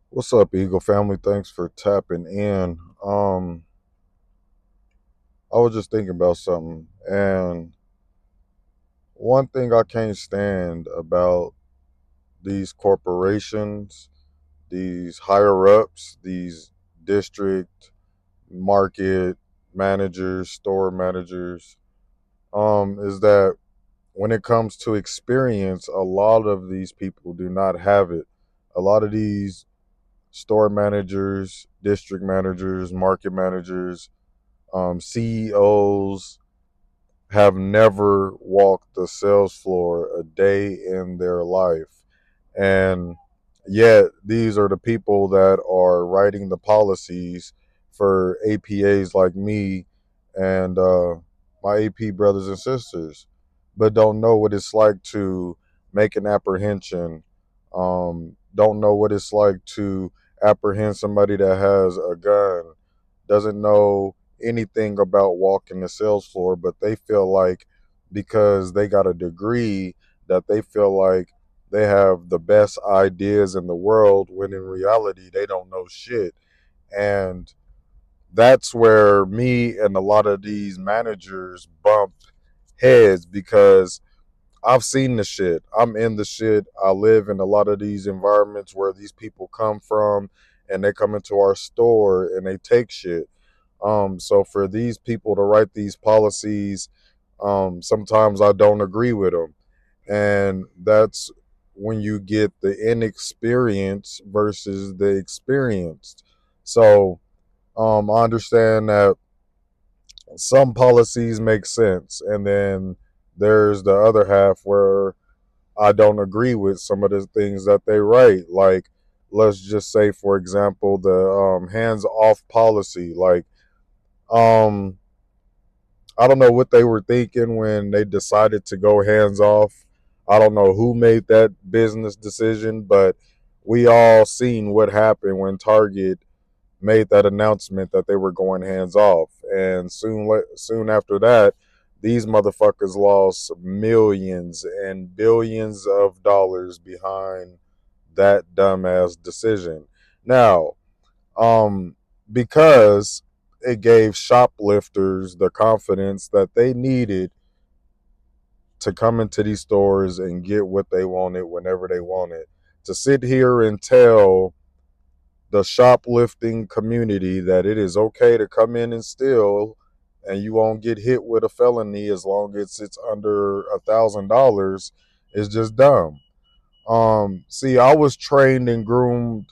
What's up, Eagle family? Thanks for tapping in. I was just thinking about something, and one thing I can't stand about these corporations, these higher ups, these district market managers, store managers, is that when it comes to experience, a lot of these people do not have it. A lot of these store managers, district managers, market managers, CEOs have never walked the sales floor a day in their life. And yet, these are the people that are writing the policies for APAs like me and my AP brothers and sisters, but don't know what it's like to make an apprehension, don't know what it's like to apprehend somebody that has a gun, doesn't know anything about walking the sales floor, but they feel like because they got a degree that they feel like they have the best ideas in the world when in reality they don't know shit. And that's where me and a lot of these managers bump heads because I've seen the shit. I'm in the shit. I live in a lot of these environments where these people come from and they come into our store and they take shit. So for these people to write these policies, sometimes I don't agree with them. And that's when you get the inexperienced versus the experienced. So I understand that some policies make sense, and then there's the other half where I don't agree with some of the things that they write. Like, let's just say, for example, the hands-off policy. Like, um, I don't know what they were thinking when they decided to go hands off. I don't know who made that business decision, but we all seen what happened when Target made that announcement that they were going hands off, and soon after that, these motherfuckers lost millions and billions of dollars behind that dumbass decision. Now, um, because it gave shoplifters the confidence that they needed to come into these stores and get what they wanted whenever they wanted. To sit here and tell the shoplifting community that it is okay to come in and steal and you won't get hit with a felony as long as it's under $1,000 is just dumb. See, I was trained and groomed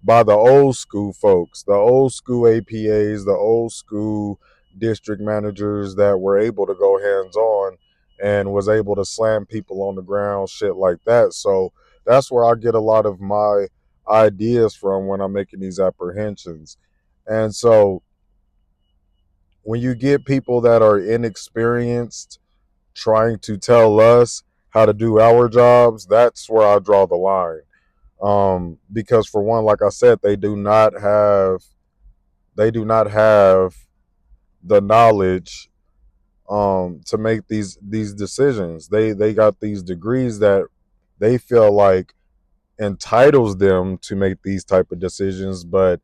by the old school folks, the old school APAs, the old school district managers that were able to go hands on and was able to slam people on the ground, shit like that. So that's where I get a lot of my ideas from when I'm making these apprehensions. And so when you get people that are inexperienced trying to tell us how to do our jobs, that's where I draw the line. Because for one, like I said, they do not have the knowledge to make these decisions. They got these degrees that they feel like entitles them to make these type of decisions, but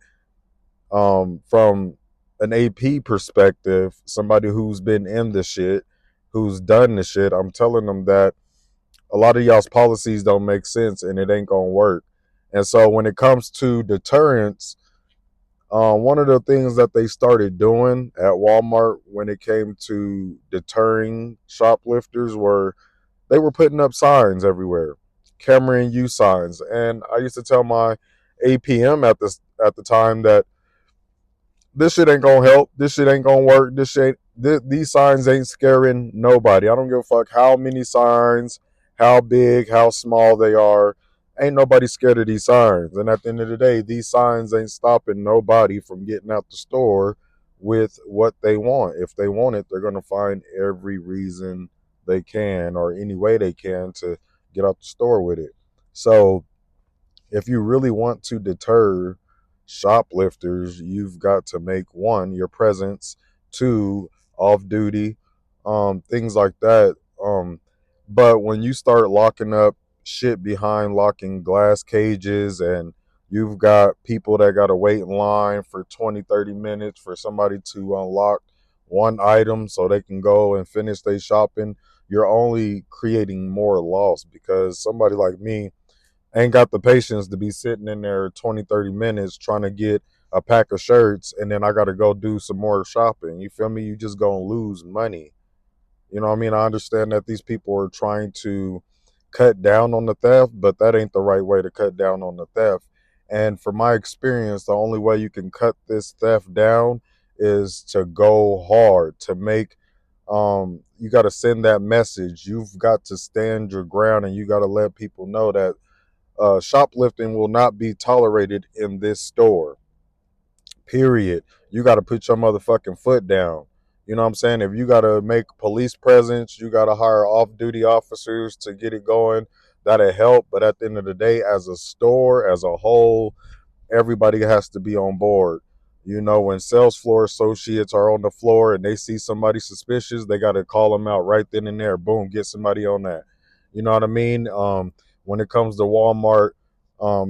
from an AP perspective, somebody who's been in the shit, who's done the shit, I'm telling them that a lot of y'all's policies don't make sense and it ain't gonna work. And so when it comes to deterrence, one of the things that they started doing at Walmart when it came to deterring shoplifters were they were putting up signs everywhere, camera in use signs. And I used to tell my APM at the time that this shit ain't gonna help. This shit ain't gonna work. These signs ain't scaring nobody. I don't give a fuck how many signs, how big, how small they are. Ain't nobody scared of these signs. And at the end of the day, these signs ain't stopping nobody from getting out the store with what they want. If they want it, they're gonna find every reason they can or any way they can to get out the store with it. So if you really want to deter shoplifters, you've got to make one, your presence, two, off duty, things like that. But when you start locking up shit behind locking glass cages and You've got people that got to wait in line for 20, 30 minutes for somebody to unlock one item so they can go and finish their shopping. You're only creating more loss because somebody like me ain't got the patience to be sitting in there 20, 30 minutes trying to get a pack of shirts and then I got to go do some more shopping. You feel me? You just going to lose money. You know what I mean? I understand that these people are trying to cut down on the theft, but that ain't the right way to cut down on the theft. And from my experience, the only way you can cut this theft down is to go hard, to make you got to send that message. You've got to stand your ground and you got to let people know that shoplifting will not be tolerated in this store. Period. You got to put your motherfucking foot down. You know what I'm saying? If you got to make police presence, you got to hire off duty officers to get it going. That'll help. But at the end of the day, as a store, as a whole, everybody has to be on board. You know, when sales floor associates are on the floor and they see somebody suspicious, they got to call them out right then and there. Boom, get somebody on that. You know what I mean? When it comes to Walmart,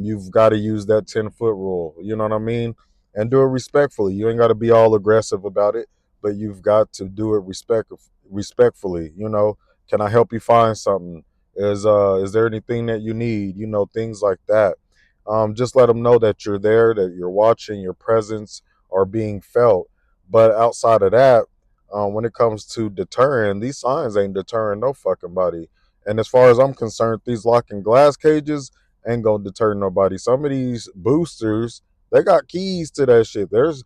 you've got to use that 10-foot rule. You know what I mean? And do it respectfully. You ain't got to be all aggressive about it, but you've got to do it respectfully. You know, can I help you find something? Is there anything that you need? You know, things like that. Just let them know that you're there, that you're watching, your presence are being felt. But outside of that, when it comes to deterring, these signs ain't deterring no fucking body. And as far as I'm concerned, these locking glass cages ain't gonna deter nobody. Some of these boosters, they got keys to that shit. There's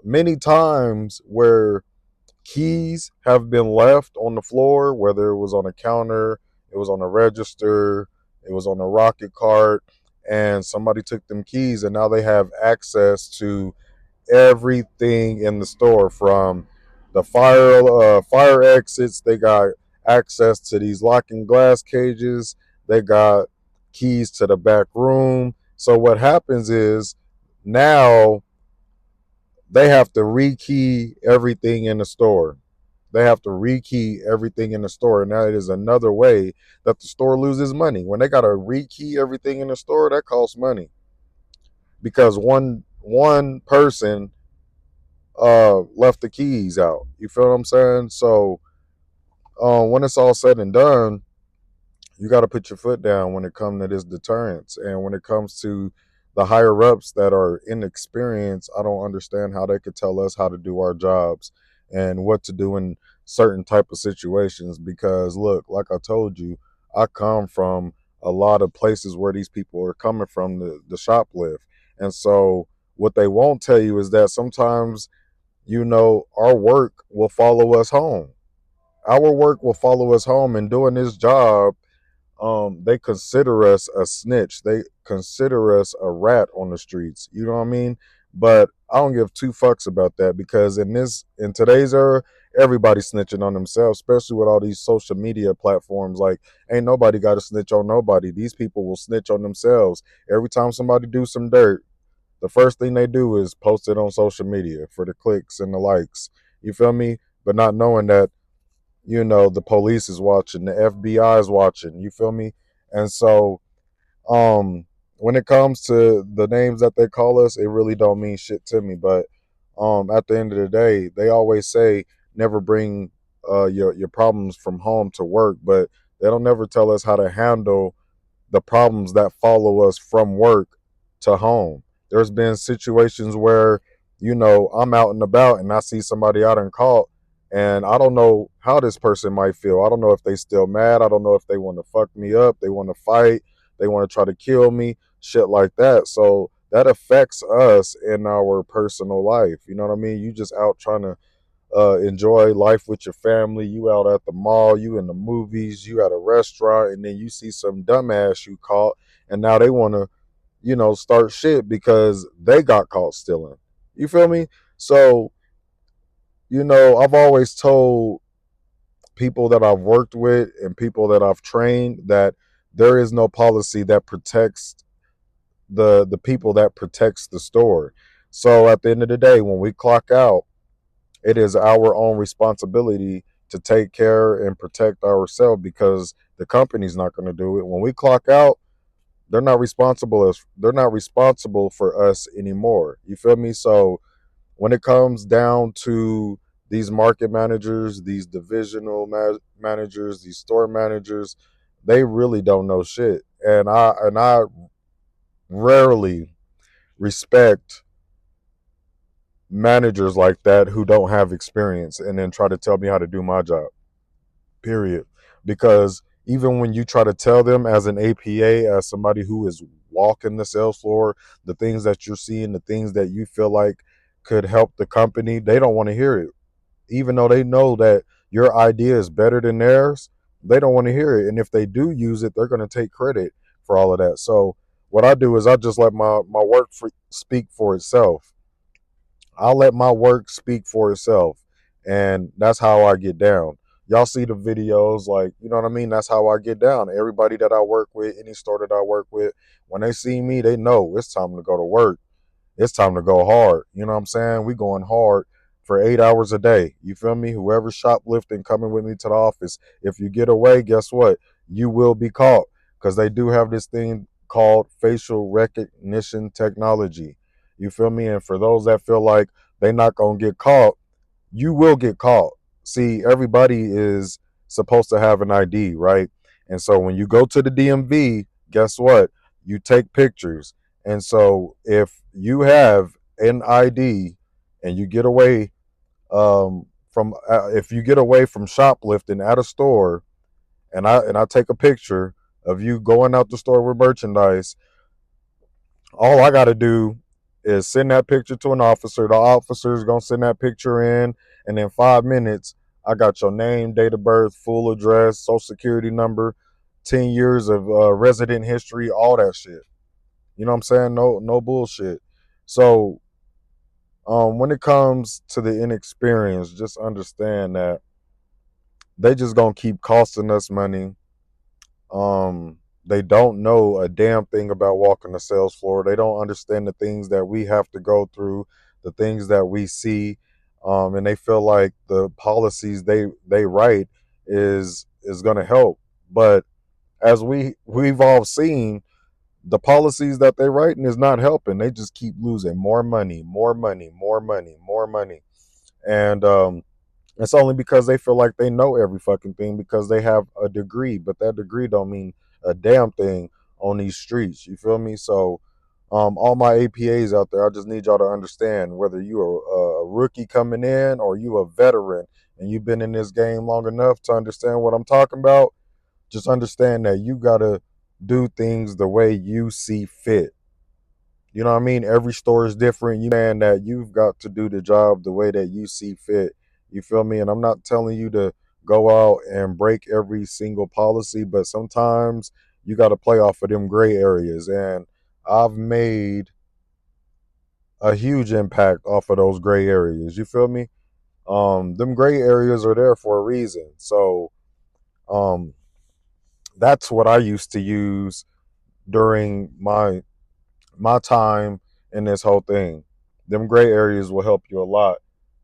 many times where keys have been left on the floor, whether it was on a counter, it was on a register, it was on a rocket cart, and somebody took them keys and now they have access to everything in the store from the fire exits. They got access to these locking glass cages. They got keys to the back room. So what happens is now they have to rekey everything in the store. They have to rekey everything in the store. And that is another way that the store loses money. When they got to rekey everything in the store, that costs money because one person left the keys out. You feel what I'm saying? So when it's all said and done, you got to put your foot down when it comes to this deterrence. And when it comes to the higher ups that are inexperienced, I don't understand how they could tell us how to do our jobs and what to do in certain type of situations. Because look, like I told you, I come from a lot of places where these people are coming from the shoplift. And so what they won't tell you is that sometimes, you know, our work will follow us home. Our work will follow us home, and doing this job, they consider us a snitch. They consider us a rat on the streets. You know what I mean? But I don't give two fucks about that because in today's era, everybody's snitching on themselves, especially with all these social media platforms. Like, ain't nobody got to snitch on nobody. These people will snitch on themselves. Every time somebody do some dirt, the first thing they do is post it on social media for the clicks and the likes. You feel me? But not knowing that, you know, the police is watching, the FBI is watching. You feel me? And so, when it comes to the names that they call us, it really don't mean shit to me. But at the end of the day, they always say never bring your problems from home to work, but they don't never tell us how to handle the problems that follow us from work to home. There's been situations where, you know, I'm out and about and I see somebody out and caught, and I don't know how this person might feel. I don't know if they still mad. I don't know if they want to fuck me up. They want to fight. They want to try to kill me. Shit like that. So that affects us in our personal life. You know what I mean? You just out trying to enjoy life with your family. You out at the mall, you in the movies, you at a restaurant, and then you see some dumbass you caught, and now they want to, you know, start shit because they got caught stealing. You feel me? So, you know, I've always told people that I've worked with and people that I've trained that there is no policy that protects the people that protects the store. So at the end of the day, when we clock out, it is our own responsibility to take care and protect ourselves because the company's not going to do it. When we clock out, they're not responsible for us anymore. You feel me? So when it comes down to these market managers, these divisional managers, these store managers, they really don't know shit. And I rarely respect managers like that who don't have experience and then try to tell me how to do my job. Period. Because even when you try to tell them as an APA, as somebody who is walking the sales floor, the things that you're seeing, the things that you feel like could help the company, they don't want to hear it. Even though they know that your idea is better than theirs, they don't want to hear it. And if they do use it, they're going to take credit for all of that. So what I do is I just let my work speak for itself. I'll let my work speak for itself. And that's how I get down. Y'all see the videos, like, you know what I mean? That's how I get down. Everybody that I work with, any store that I work with, when they see me, they know it's time to go to work. It's time to go hard. You know what I'm saying? We going hard for 8 hours a day. You feel me? Whoever's shoplifting coming with me to the office, if you get away, guess what? You will be caught, because they do have this thing called facial recognition technology. You feel me? And for those that feel like they not gonna get caught, you will get caught. See, everybody is supposed to have an ID, right? And so when you go to the DMV, guess what? You take pictures. And so if you have an ID and you get away from if you get away from shoplifting at a store, and I take a picture of you going out the store with merchandise, all I got to do is send that picture to an officer. The officer is going to send that picture in, and in 5 minutes, I got your name, date of birth, full address, social security number, 10 years of resident history, all that shit. You know what I'm saying? No bullshit. So when it comes to the inexperience, just understand that they just gonna keep costing us money. They don't know a damn thing about walking the sales floor. They don't understand the things that we have to go through, the things that we see, and they feel like the policies they write is gonna help. But as we've all seen, the policies that they writing is not helping. They just keep losing more money, more money, more money, more money, and it's only because they feel like they know every fucking thing because they have a degree, but that degree don't mean a damn thing on these streets. You feel me? So, all my APAs out there, I just need y'all to understand whether you are a rookie coming in or you a veteran and you've been in this game long enough to understand what I'm talking about. Just understand that you gotta do things the way you see fit. You know what I mean? Every store is different. You understand that you've got to do the job the way that you see fit. You feel me? And I'm not telling you to go out and break every single policy, but sometimes you got to play off of them gray areas. And I've made a huge impact off of those gray areas. You feel me? Them gray areas are there for a reason. So, um, that's what I used to use during my time in this whole thing. Them gray areas will help you a lot.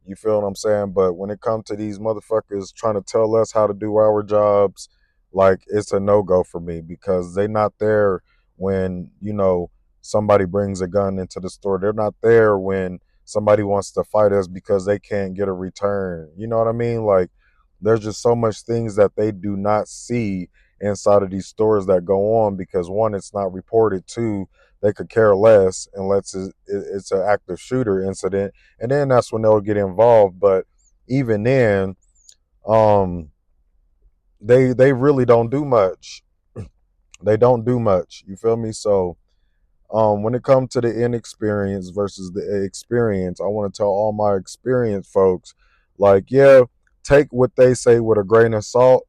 You feel what I'm saying? But when it comes to these motherfuckers trying to tell us how to do our jobs, like, it's a no go for me because they not there when, somebody brings a gun into the store. They're not there when somebody wants to fight us because they can't get a return. You know what I mean? Like, there's just so much things that they do not see inside of these stores that go on because, one, it's not reported. Two, they could care less unless it's an active shooter incident, and then that's when they'll get involved. But even then, um, they really don't do much. They don't do much. You feel me? So, when it comes to the inexperience versus the experience, I want to tell all my experienced folks, like, yeah, take what they say with a grain of salt,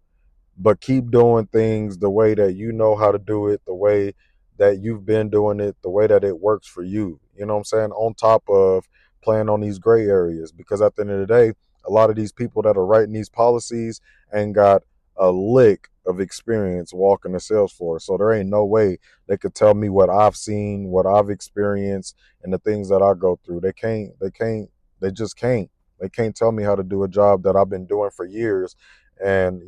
but keep doing things the way that you know how to do it, the way that you've been doing it, the way that it works for you. You know what I'm saying? On top of playing on these gray areas, because at the end of the day, a lot of these people that are writing these policies ain't got a lick of experience walking the sales floor. So there ain't no way they could tell me what I've seen, what I've experienced, and the things that I go through. They just can't. They can't tell me how to do a job that I've been doing for years. And,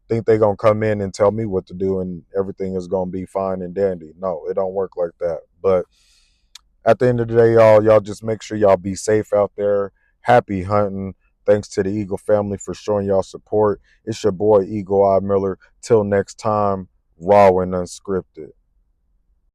think they gonna come in and tell me what to do and everything is gonna be fine and dandy. No, it don't work like that. But at the end of the day, y'all just make sure y'all be safe out there. Happy hunting. Thanks to the Eagle family for showing y'all support. It's your boy Eagle Eye Miller. Till next time, raw and unscripted.